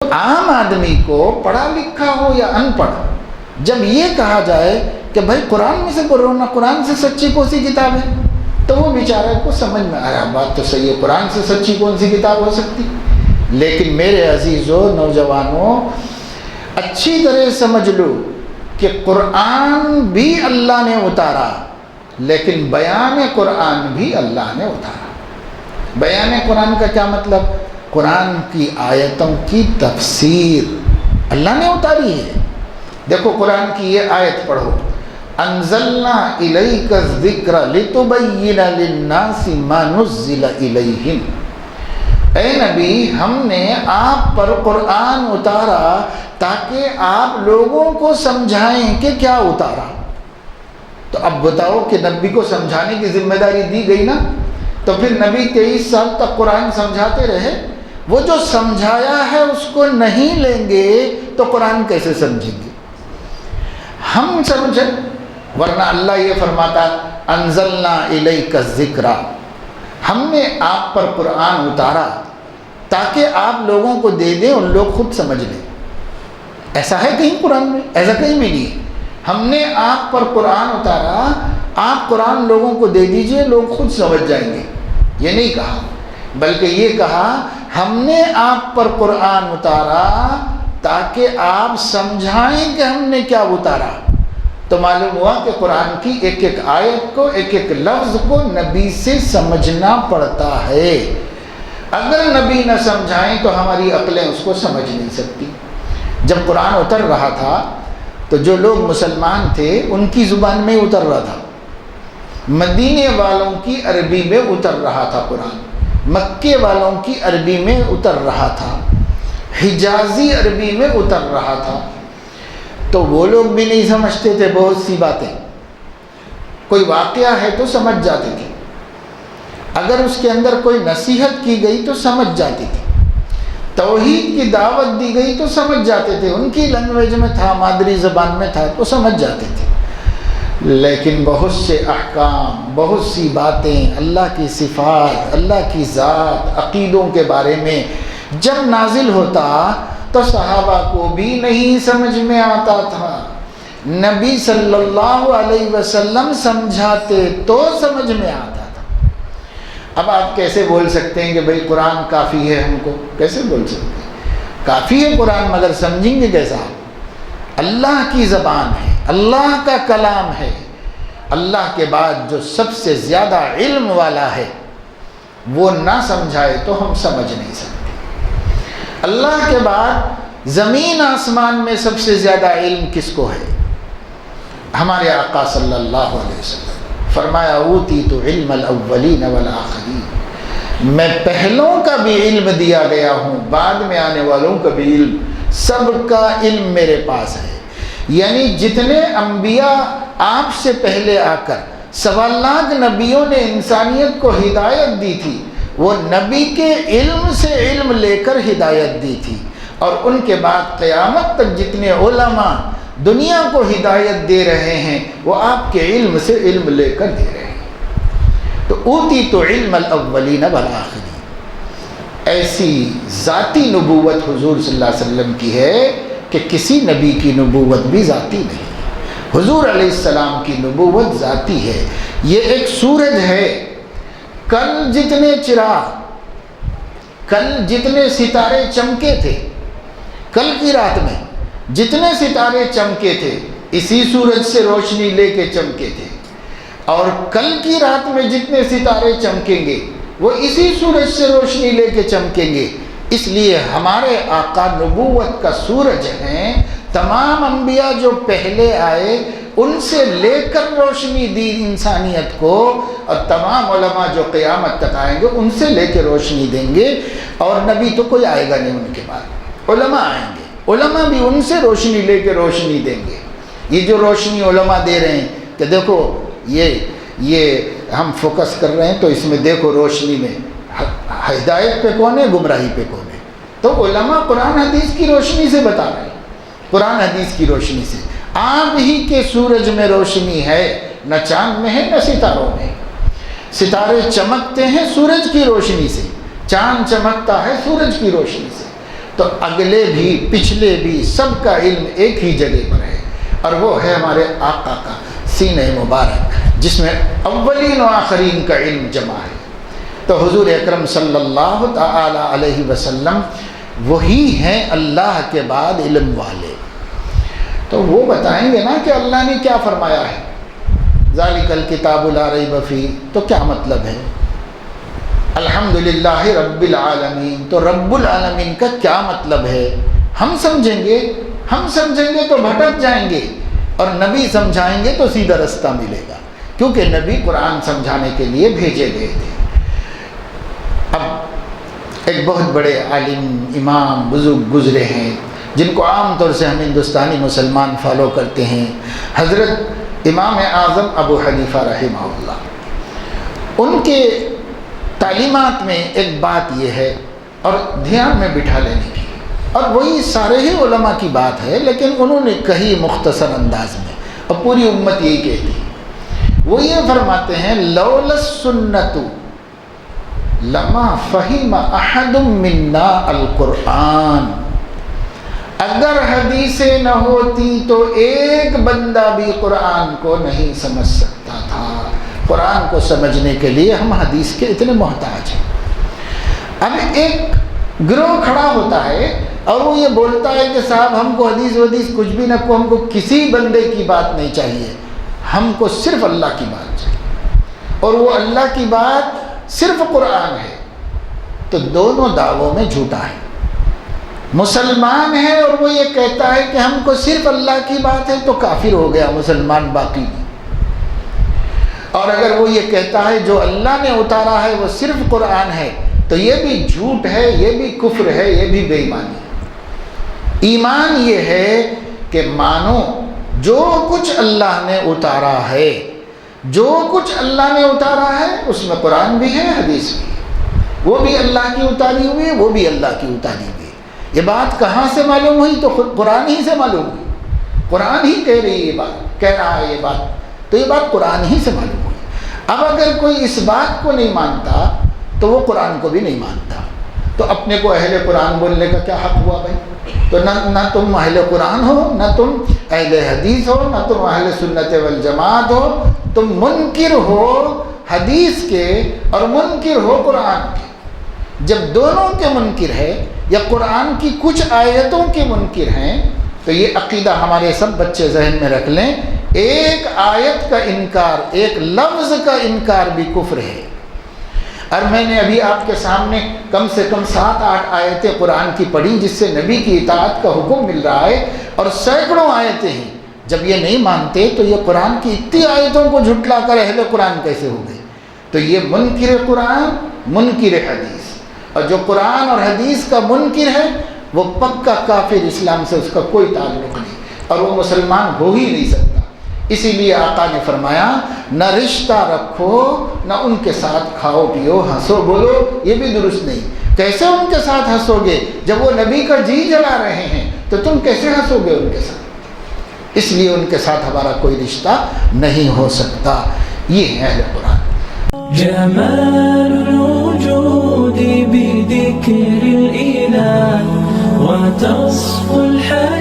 عام آدمی کو پڑھا لکھا ہو یا ان پڑھ، جب یہ کہا جائے کہ بھائی قرآن میں سے بولو نا، قرآن سے سچی کون سی کتاب ہے، تو وہ بیچارے کو سمجھ میں آ رہا بات تو صحیح ہے، قرآن سے سچی کون سی کتاب ہو سکتی۔ لیکن میرے عزیزو، نوجوانوں، اچھی طرح سمجھ لو کہ قرآن بھی اللہ نے اتارا، لیکن بیان قرآن بھی اللہ نے اتارا۔ بیان قرآن کا کیا مطلب؟ قرآن کی آیتوں کی تفسیر اللہ نے اتاری ہے۔ دیکھو قرآن کی یہ آیت پڑھو، انزلنا الیک الذکر لتبین للناس ما نزل الیہم۔ اے نبی، ہم نے آپ پر قرآن اتارا تاکہ آپ لوگوں کو سمجھائیں کہ کیا اتارا۔ تو اب بتاؤ کہ نبی کو سمجھانے کی ذمہ داری دی گئی نا، تو پھر نبی 23 سال تک قرآن سمجھاتے رہے، وہ جو سمجھایا ہے اس کو نہیں لیں گے تو قرآن کیسے سمجھیں گے؟ ہم سمجھیں، ورنہ اللہ یہ فرماتا انزلنا الیک الذکر، ہم نے آپ پر قرآن اتارا تاکہ آپ لوگوں کو دے دیں اور لوگ خود سمجھ لیں۔ ایسا ہے کہیں قرآن میں؟ ایسا کہیں بھی نہیں۔ ہم نے آپ پر قرآن اتارا، آپ قرآن لوگوں کو دے دیجئے، لوگ خود سمجھ جائیں گے، یہ نہیں کہا، بلکہ یہ کہا ہم نے آپ پر قرآن اتارا تاکہ آپ سمجھائیں کہ ہم نے کیا اتارا۔ تو معلوم ہوا کہ قرآن کی ایک ایک آیت کو، ایک ایک لفظ کو نبی سے سمجھنا پڑتا ہے۔ اگر نبی نہ سمجھائیں تو ہماری عقلیں اس کو سمجھ نہیں سکتی۔ جب قرآن اتر رہا تھا تو جو لوگ مسلمان تھے ان کی زبان میں اتر رہا تھا، مدینے والوں کی عربی میں اتر رہا تھا قرآن، مکے والوں کی عربی میں اتر رہا تھا، حجازی عربی میں اتر رہا تھا۔ تو وہ لوگ بھی نہیں سمجھتے تھے بہت سی باتیں، کوئی واقعہ ہے تو سمجھ جاتے تھے، اگر اس کے اندر کوئی نصیحت کی گئی تو سمجھ جاتے تھے، توحید کی دعوت دی گئی تو سمجھ جاتے تھے، ان کی لینگویج میں تھا، مادری زبان میں تھا تو سمجھ جاتے تھے۔ لیکن بہت سے احکام، بہت سی باتیں، اللہ کی صفات، اللہ کی ذات، عقیدوں کے بارے میں جب نازل ہوتا تو صحابہ کو بھی نہیں سمجھ میں آتا تھا، نبی صلی اللہ علیہ وسلم سمجھاتے تو سمجھ میں آتا تھا۔ اب آپ کیسے بول سکتے ہیں کہ بھئی قرآن کافی ہے ہم کو؟ کیسے بول سکتے ہیں؟ کافی ہے قرآن، مگر سمجھیں گے کیسا؟ اللہ کی زبان ہے، اللہ کا کلام ہے، اللہ کے بعد جو سب سے زیادہ علم والا ہے وہ نہ سمجھائے تو ہم سمجھ نہیں سکتے۔ اللہ کے بعد زمین آسمان میں سب سے زیادہ علم کس کو ہے؟ ہمارے آقا صلی اللہ علیہ وسلم فرمایا اوتیت علم الاولین والآخرین، میں پہلوں کا بھی علم دیا گیا ہوں، بعد میں آنے والوں کا بھی علم، سب کا علم میرے پاس ہے۔ یعنی جتنے انبیاء آپ سے پہلے آ کر 1.25 لاکھ نبیوں نے انسانیت کو ہدایت دی تھی، وہ نبی کے علم سے علم لے کر ہدایت دی تھی، اور ان کے بعد قیامت تک جتنے علماء دنیا کو ہدایت دے رہے ہیں وہ آپ کے علم سے علم لے کر دے رہے ہیں۔ تو اوتیت علم الاولین والآخرین، ایسی ذاتی نبوت حضور صلی اللہ علیہ وسلم کی ہے کہ کسی نبی کی نبوت بھی ذاتی نہیں۔ حضور علیہ السلام کی نبوت ذاتی ہے۔ یہ ایک سورج ہے، کل جتنے چراغ، کل جتنے ستارے چمکے تھے، کل کی رات میں جتنے ستارے چمکے تھے اسی سورج سے روشنی لے کے چمکے تھے، اور کل کی رات میں جتنے ستارے چمکیں گے وہ اسی سورج سے روشنی لے کے چمکیں گے۔ اس لیے ہمارے آقا نبوت کا سورج ہیں، تمام انبیاء جو پہلے آئے ان سے لے کر روشنی دی انسانیت کو، اور تمام علماء جو قیامت تک آئیں گے ان سے لے کے روشنی دیں گے، اور نبی تو کوئی آئے گا نہیں ان کے بعد، علماء آئیں گے، علماء بھی ان سے روشنی لے کے روشنی دیں گے۔ یہ جو روشنی علماء دے رہے ہیں کہ دیکھو یہ ہم فوکس کر رہے ہیں تو اس میں دیکھو روشنی میں ہدایت پہ کون ہے، گمراہی پہ کون ہے، تو علماء قرآن حدیث کی روشنی سے بتا رہے ہیں، قرآن حدیث کی روشنی سے۔ آپ ہی کے سورج میں روشنی ہے، نہ چاند میں ہے نہ ستاروں میں۔ ستارے چمکتے ہیں سورج کی روشنی سے، چاند چمکتا ہے سورج کی روشنی سے۔ تو اگلے بھی پچھلے بھی سب کا علم ایک ہی جگہ پر ہے، اور وہ ہے ہمارے آقا کا سینہ مبارک جس میں اولین و آخرین کا علم جمع ہے۔ تو حضور اکرم صلی اللہ تعالی علیہ وسلم وہی ہیں اللہ کے بعد علم والے۔ تو وہ بتائیں گے نا کہ اللہ نے کیا فرمایا ہے، ذالک الکتاب لا ریب فیہ، تو کیا مطلب ہے؟ الحمدللہ رب العالمین، تو رب العالمین کا کیا مطلب ہے؟ ہم سمجھیں گے تو بھٹک جائیں گے، اور نبی سمجھائیں گے تو سیدھا رستہ ملے گا، کیونکہ نبی قرآن سمجھانے کے لیے بھیجے گئے تھے۔ اب ایک بہت بڑے عالم امام بزرگ گزرے ہیں جن کو عام طور سے ہم ہندوستانی مسلمان فالو کرتے ہیں، حضرت امام اعظم ابو حنیفہ رحمہ اللہ۔ ان کے تعلیمات میں ایک بات یہ ہے، اور دھیان میں بٹھا لینے کی، اور وہی سارے ہی علماء کی بات ہے لیکن انہوں نے کہی مختصر انداز میں، اور پوری امت یہی کہتی ہے۔ وہ یہ فرماتے ہیں لولا السنت لما فہم احد منا القرآن، اگر حدیثیں نہ ہوتی تو ایک بندہ بھی قرآن کو نہیں سمجھ سکتا تھا۔ قرآن کو سمجھنے کے لیے ہم حدیث کے اتنے محتاج ہیں۔ اب ایک گروہ کھڑا ہوتا ہے اور وہ یہ بولتا ہے کہ صاحب ہم کو حدیث کچھ بھی نہ کو، ہم کو کسی بندے کی بات نہیں چاہیے، ہم کو صرف اللہ کی بات چاہیے، اور وہ اللہ کی بات صرف قرآن ہے۔ تو دونوں دعووں میں جھوٹا ہے۔ مسلمان ہے اور وہ یہ کہتا ہے کہ ہم کو صرف اللہ کی بات ہے تو کافر ہو گیا، مسلمان باقی نہیں۔ اور اگر وہ یہ کہتا ہے جو اللہ نے اتارا ہے وہ صرف قرآن ہے، تو یہ بھی جھوٹ ہے، یہ بھی کفر ہے، یہ بھی بے ایمانی ہے۔ ایمان یہ ہے کہ مانو جو کچھ اللہ نے اتارا ہے، جو کچھ اللہ نے اتارا ہے اس میں قرآن بھی ہے، حدیث بھی ہے، وہ بھی اللہ کی اتاری ہوئی ہے، وہ بھی اللہ کی اتاری ہوئی ہے۔ یہ بات کہاں سے معلوم ہوئی؟ تو خود قرآن ہی سے معلوم ہوئی، قرآن ہی کہہ رہی ہے یہ بات، کہہ رہا ہے یہ بات، تو یہ بات قرآن ہی سے معلوم ہوئی۔ اب اگر کوئی اس بات کو نہیں مانتا تو وہ قرآن کو بھی نہیں مانتا، تو اپنے کو اہل قرآن بولنے کا کیا حق ہوا بھائی؟ تو نہ تم اہل قرآن ہو، نہ تم اہل حدیث ہو، نہ تم اہل سنت والجماعت ہو، تم منکر ہو حدیث کے اور منکر ہو قرآن کے۔ جب دونوں کے منکر ہے یا قرآن کی کچھ آیتوں کے منکر ہیں تو یہ عقیدہ ہمارے سب بچے ذہن میں رکھ لیں، ایک آیت کا انکار، ایک لفظ کا انکار بھی کفر ہے۔ اور میں نے ابھی آپ کے سامنے کم سے کم 7-8 آیتیں قرآن کی پڑھی جس سے نبی کی اطاعت کا حکم مل رہا ہے، اور سینکڑوں آیتیں ہیں۔ جب یہ نہیں مانتے تو یہ قرآن کی اتنی آیتوں کو جھٹلا کر اہل قرآن کیسے ہو گئے؟ تو یہ منکر قرآن، منکر حدیث، اور جو قرآن اور حدیث کا منکر ہے وہ پکا کافر، اسلام سے اس کا کوئی تعلق نہیں، اور وہ مسلمان ہو ہی نہیں سکتا۔ اسی لیے آقا نے فرمایا نہ رشتہ رکھو نہ ان کے ساتھ کھاؤ پیو ہنسو بولو، یہ بھی درست نہیں۔ کیسے ان کے ساتھ ہنسو گے جب وہ نبی کا جی جلا رہے ہیں؟ تو تم کیسے ہنسو گے ان کے ساتھ؟ اس لیے ان کے ساتھ ہمارا کوئی رشتہ نہیں ہو سکتا۔ یہ ہے اہل قرآن۔ جمال الوجود بذكر الإله وتصفو الحياة